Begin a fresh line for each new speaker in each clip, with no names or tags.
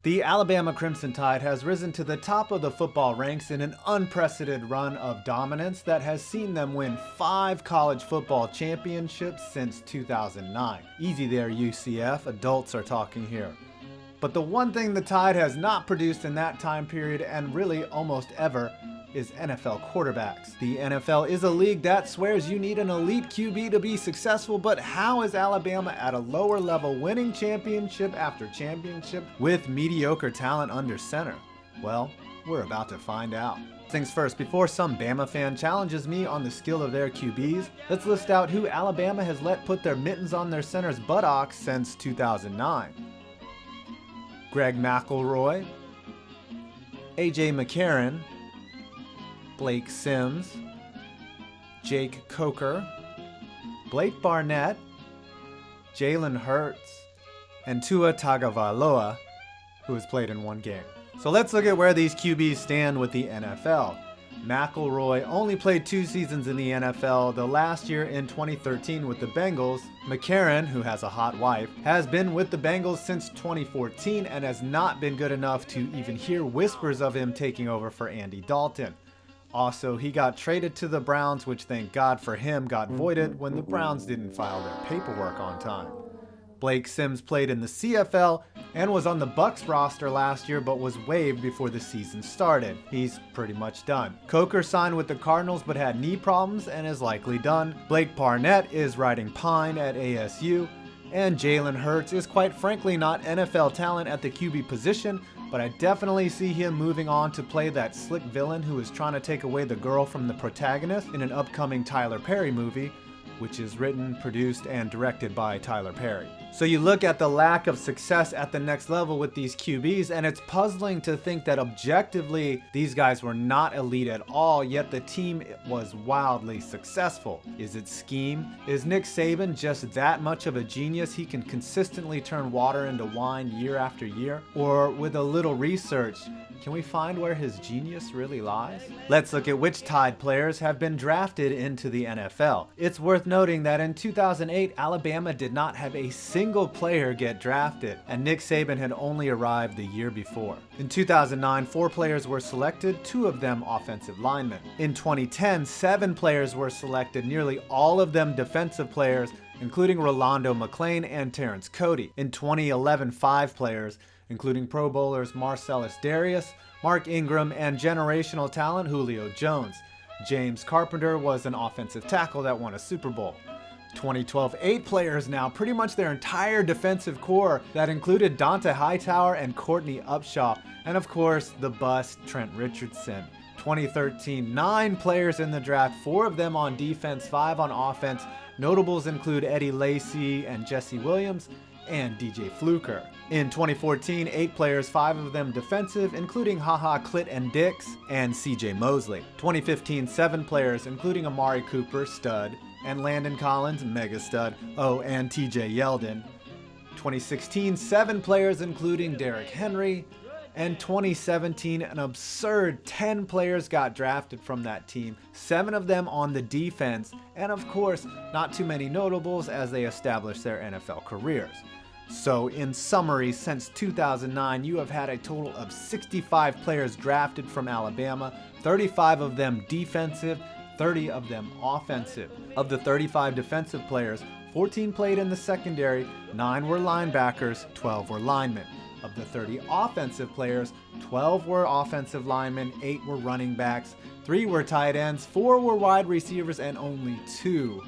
The Alabama Crimson Tide has risen to the top of the football ranks in an unprecedented run of dominance that has seen them win 5 college football championships since 2009. Easy there, UCF, adults are talking here. But the one thing the Tide has not produced in that time period, and really almost ever, is NFL quarterbacks. The NFL is a league that swears you need an elite QB to be successful, but how is Alabama at a lower level winning championship after championship with mediocre talent under center? Well, we're about to find out. Things first, before some Bama fan challenges me on the skill of their QBs, let's list out who Alabama has let put their mittens on their center's buttocks since 2009. Greg McElroy, AJ McCarron, Blake Sims, Jake Coker, Blake Barnett, Jalen Hurts, and Tua Tagovailoa, who has played in 1 game. So let's look at where these QBs stand with the NFL. McElroy only played 2 seasons in the NFL, the last year in 2013 with the Bengals. McCarron, who has a hot wife, has been with the Bengals since 2014 and has not been good enough to even hear whispers of him taking over for Andy Dalton. Also, he got traded to the Browns, which thank God for him got voided when the Browns didn't file their paperwork on time. Blake Sims played in the CFL and was on the Bucs roster last year but was waived before the season started. He's pretty much done. Coker signed with the Cardinals but had knee problems and is likely done. Blake Barnett is riding pine at ASU. And Jalen Hurts is quite frankly not NFL talent at the QB position, but I definitely see him moving on to play that slick villain who is trying to take away the girl from the protagonist in an upcoming Tyler Perry movie, which is written, produced, and directed by Tyler Perry. So you look at the lack of success at the next level with these QBs, and it's puzzling to think that objectively these guys were not elite at all, yet the team was wildly successful. Is it scheme? Is Nick Saban just that much of a genius he can consistently turn water into wine year after year? Or with a little research, can we find where his genius really lies? Let's look at which Tide players have been drafted into the NFL. It's worth noting that in 2008, Alabama did not have a single player get drafted, and Nick Saban had only arrived the year before. In 2009, 4 players were selected, 2 of them offensive linemen. In 2010, 7 players were selected, nearly all of them defensive players, including Rolando McClain and Terrence Cody. In 2011, 5 players, including Pro Bowlers Marcellus Darius, Mark Ingram, and generational talent Julio Jones. James Carpenter was an offensive tackle that won a Super Bowl. 2012, 8 players now, pretty much their entire defensive core that included Dante Hightower and Courtney Upshaw, and of course, the bust Trent Richardson. 2013, 9 players in the draft, 4 of them on defense, 5 on offense. Notables include Eddie Lacy and Jesse Williams, and DJ Fluker. In 2014, 8 players, 5 of them defensive, including HaHa Clit and Dix and CJ Mosley. 2015, 7 players, including Amari Cooper, stud, and Landon Collins, mega stud, and TJ Yeldon. 2016, 7 players, including Derrick Henry. And 2017, an absurd 10 players got drafted from that team, 7 of them on the defense, and of course, not too many notables as they established their NFL careers. So in summary, since 2009, you have had a total of 65 players drafted from Alabama, 35 of them defensive, 30 of them offensive. Of the 35 defensive players, 14 played in the secondary, 9 were linebackers, 12 were linemen. Of the 30 offensive players, 12 were offensive linemen, 8 were running backs, 3 were tight ends, 4 were wide receivers, and only 2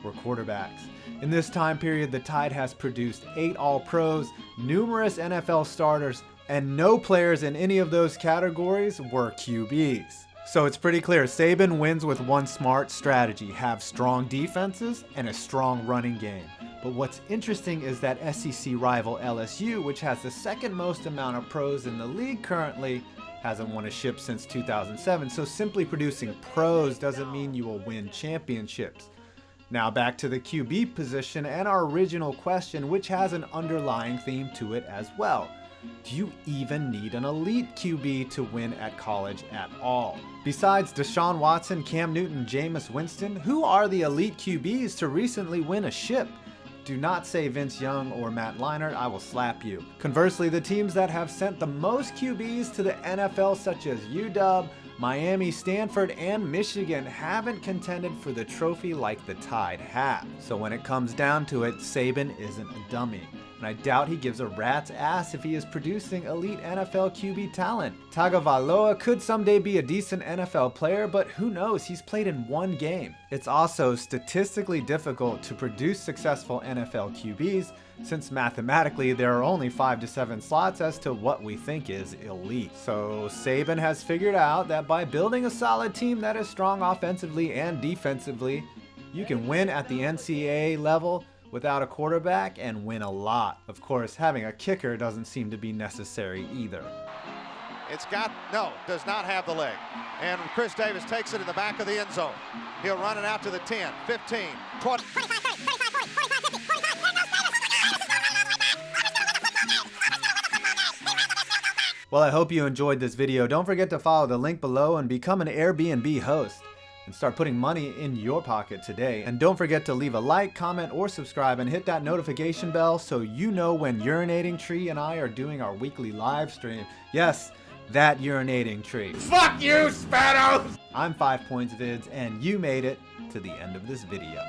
were quarterbacks. In this time period, the Tide has produced 8 All-Pros, numerous NFL starters, and no players in any of those categories were QBs. So it's pretty clear, Saban wins with one smart strategy: have strong defenses and a strong running game. But what's interesting is that SEC rival LSU, which has the second most amount of pros in the league currently, hasn't won a ship since 2007. So simply producing pros doesn't mean you will win championships. Now back to the QB position and our original question, which has an underlying theme to it as well. Do you even need an elite QB to win at college at all? Besides Deshaun Watson, Cam Newton, Jameis Winston, who are the elite QBs to recently win a ship? Do not say Vince Young or Matt Leinart, I will slap you. Conversely, the teams that have sent the most QBs to the NFL, such as UW, Miami, Stanford, and Michigan, haven't contended for the trophy like the Tide have. So when it comes down to it, Saban isn't a dummy. And I doubt he gives a rat's ass if he is producing elite NFL QB talent. Tagovailoa could someday be a decent NFL player, but who knows, he's played in one game. It's also statistically difficult to produce successful NFL QBs, since mathematically there are only 5 to 7 slots as to what we think is elite. So Saban has figured out that by building a solid team that is strong offensively and defensively, you can win at the NCAA level without a quarterback and win a lot. Of course, having a kicker doesn't seem to be necessary either.
Does not have the leg. And Chris Davis takes it in the back of the end zone. He'll run it out to the 10, 15, 20.
Well, I hope you enjoyed this video. Don't forget to follow the link below and become an Airbnb host and start putting money in your pocket today. And don't forget to leave a like, comment, or subscribe and hit that notification bell so you know when Urinating Tree and I are doing our weekly live stream. Yes, that Urinating Tree.
Fuck you, Spanos!
I'm 5 Points Vids, and you made it to the end of this video.